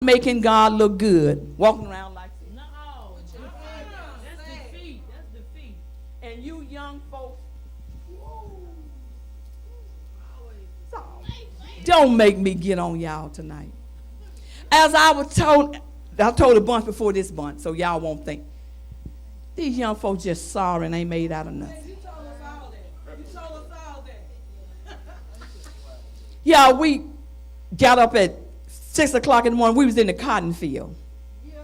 making God look good, walking around like this. No, that's defeat. That's defeat. And you young folks, don't make me get on y'all tonight. As I told a bunch before this bunch, so y'all won't think. These young folks just sorry and ain't made out of nothing. You told us all that. You told us all that. Yeah, we got up at 6 o'clock in the morning. We was in the cotton field. Yeah.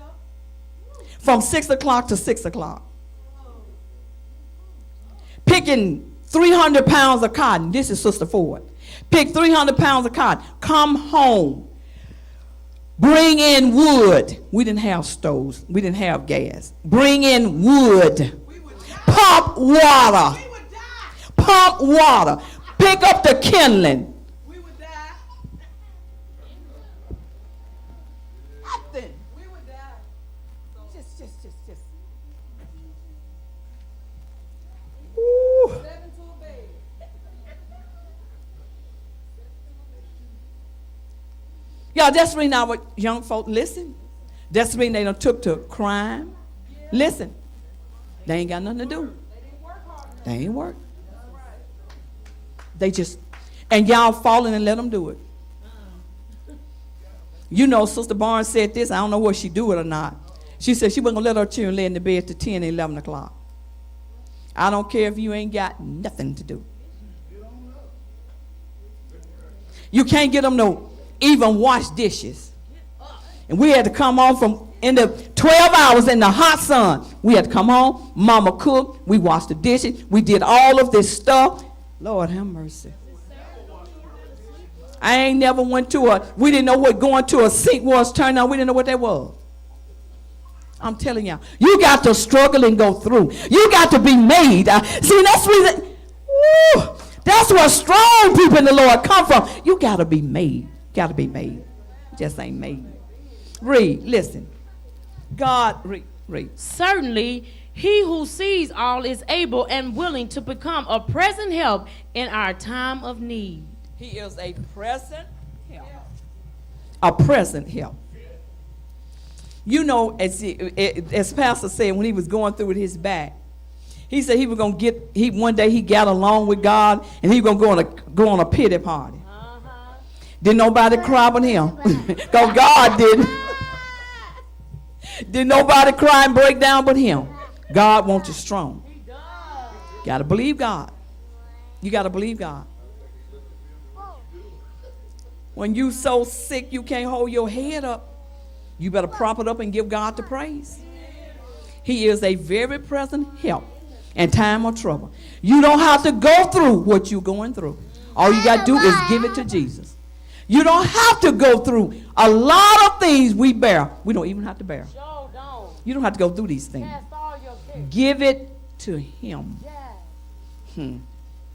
From 6 o'clock to 6 o'clock. Picking 300 pounds of cotton. This is Sister Ford. Pick 300 pounds of cotton. Come home. Bring in wood. We didn't have stoves. We didn't have gas. Bring in wood. Pump water. We would die. Pump water. Pick up the kindling. We would die. Nothing. We would die. Just. Ooh. 7 to a bed. Y'all, that's the reason our young folk listen. That's the reason they done took to crime. Listen. They ain't got nothing to do. They didn't work hard enough. They ain't work. That's right. They just, and y'all falling and let them do it. You know, Sister Barnes said this. I don't know whether she do it or not. She said she wasn't going to let her children lay in the bed till 10 and 11 o'clock. I don't care if you ain't got nothing to do. You can't get them to even wash dishes. And we had to come home from in the 12 hours in the hot sun. We had to come home. Mama cooked. We washed the dishes. We did all of this stuff. Lord have mercy. I ain't never went to we didn't know what going to a sink was turned on. We didn't know what that was. I'm telling y'all, you got to struggle and go through. You got to be made. See, that's reason. Woo, that's where strong people in the Lord come from. You got to be made. Got to be made. Just ain't made. Read. Listen. God. Read. Certainly, he who sees all is able and willing to become a present help in our time of need. He is a present help. A present help. You know, as Pastor said when he was going through with his back, he said he was going to one day he got along with God and he was going to go on a pity party. Didn't nobody cry but him. Because God didn't. Didn't nobody cry and break down but him. God wants you strong. Got to believe God. You got to believe God. When you so sick you can't hold your head up, you better prop it up and give God the praise. He is a very present help in time of trouble. You don't have to go through what you're going through. All you got to do is give it to Jesus. You don't have to go through a lot of things we bear. We don't even have to bear. You don't have to go through these things. Give it to him.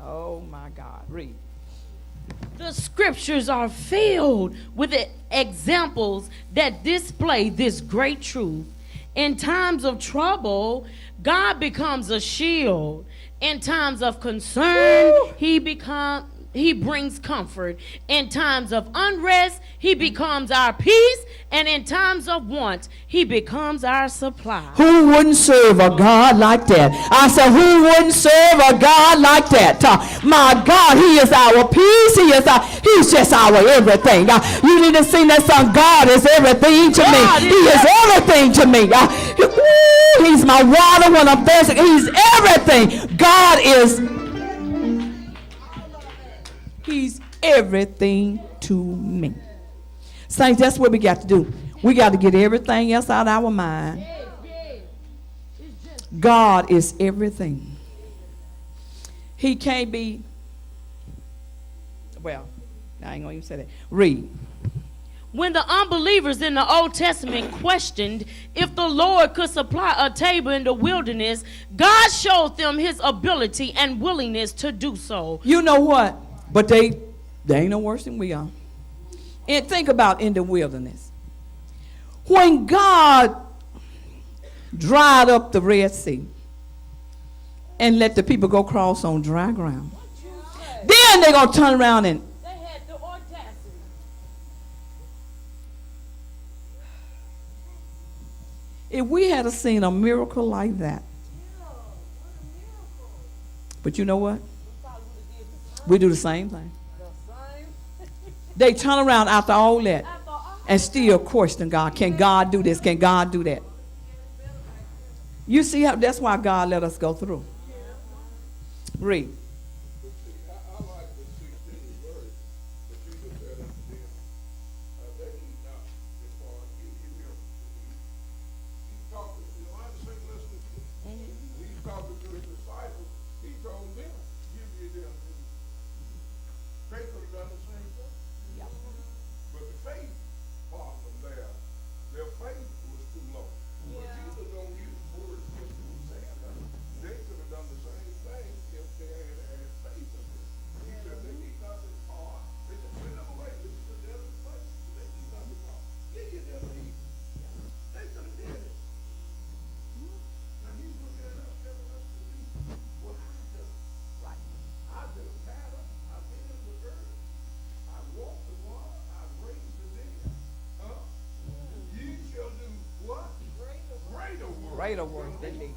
Oh my God. Read. The scriptures are filled with examples that display this great truth. In times of trouble, God becomes a shield. In times of concern, he brings comfort. In times of unrest, he becomes our peace. And in times of want, he becomes our supply. Who wouldn't serve a God like that? I said, who wouldn't serve a God like that? My God, he is our peace. He's just our everything. You need to sing that song, God is everything to me. He is everything to me. He's my water when I'm thirsty. He's everything. God is... He's everything to me. Saints, that's what we got to do. We got to get everything else out of our mind. God is everything. He can't be, well, I ain't going to even say that. Read. When the unbelievers in the Old Testament questioned if the Lord could supply a table in the wilderness, God showed them his ability and willingness to do so. You know what? But they ain't no worse than we are. And think about in the wilderness. When God dried up the Red Sea and let the people go cross on dry ground, then they're going to turn around and... They had the audacity. If we had seen a miracle like that. But you know what? We do the same thing. They turn around after all that and still question God. Can God do this? Can God do that? You see how that's why God let us go through. Read. Greater works than me.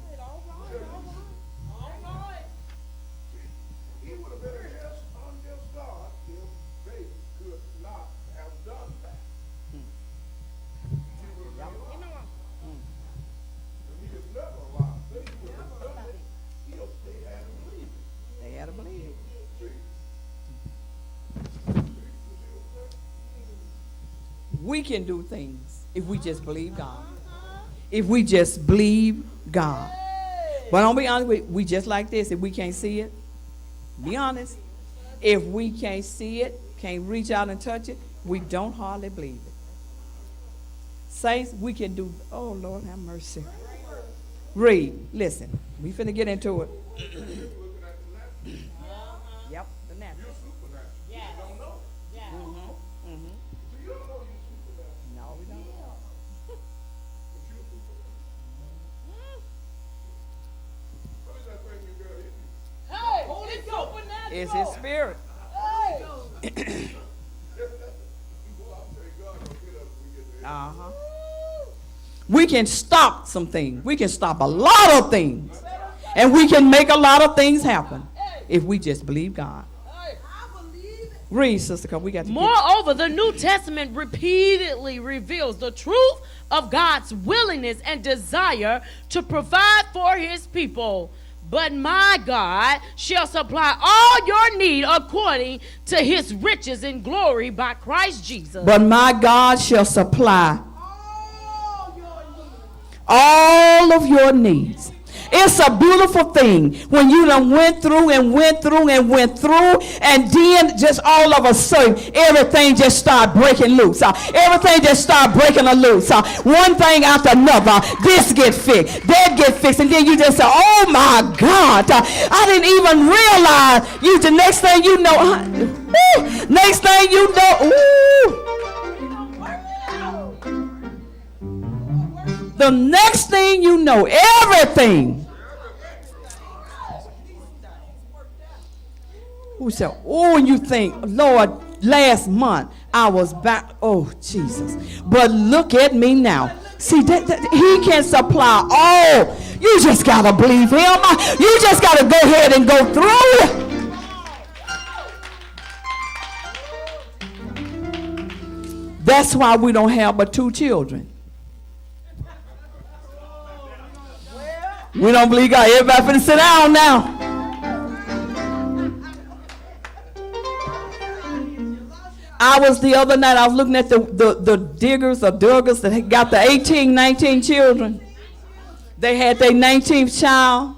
He would have been a just, unjust God if they could not have done that. He would have been alive. And he is never alive. They would have done it if they had to believe it. They had to believe it. We can do things if we just believe God. If we just believe God. But I'll be honest with you, we just like this. If we can't see it, be honest. If we can't see it, can't reach out and touch it, we don't hardly believe it. Saints, we can do, oh Lord have mercy. Read, listen, we finna get into it. Yep, the natural. No, we don't. It's his spirit. Uh-huh. We can stop some things. We can stop a lot of things. And we can make a lot of things happen if we just believe God. Read, sister, because we got to Moreover, the New Testament repeatedly reveals the truth of God's willingness and desire to provide for his people. But my God shall supply all your need according to his riches in glory by Christ Jesus. But my God shall supply all of your needs. It's a beautiful thing when you done went through and went through and went through, and then just all of a sudden everything just start breaking loose. Everything just start breaking loose. One thing after another, this get fixed, that get fixed, and then you just say, "Oh my God, I didn't even realize." You the next thing you know, next thing you know, the next thing you know, everything. Who said, "Oh," and you think, "Lord, last month I was back." Oh, Jesus. But look at me now. See, he can supply all. You just got to believe him. You just got to go ahead and go through. That's why we don't have but 2 children. We don't believe God. Everybody finna sit down now. I was the other night, I was looking at the diggers or duggers that got the 18, 19 children. They had their 19th child.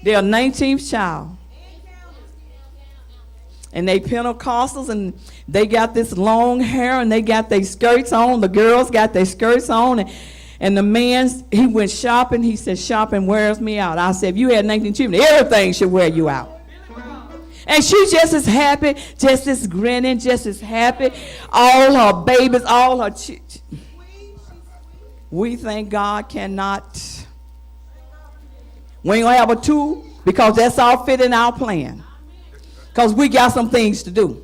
Their 19th child. And they Pentecostals, and they got this long hair, and they got their skirts on. The girls got their skirts on, and the man, he went shopping. He said, "Shopping wears me out." I said, "If you had 19 children, everything should wear you out." And she just as happy, just as grinning, just as happy. All her babies, all her we think God cannot. We ain't gonna have a 2 because that's all fit in our plan. Because we got some things to do.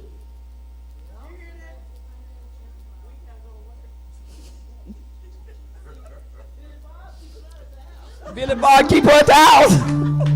Billy Bob keep her at the house.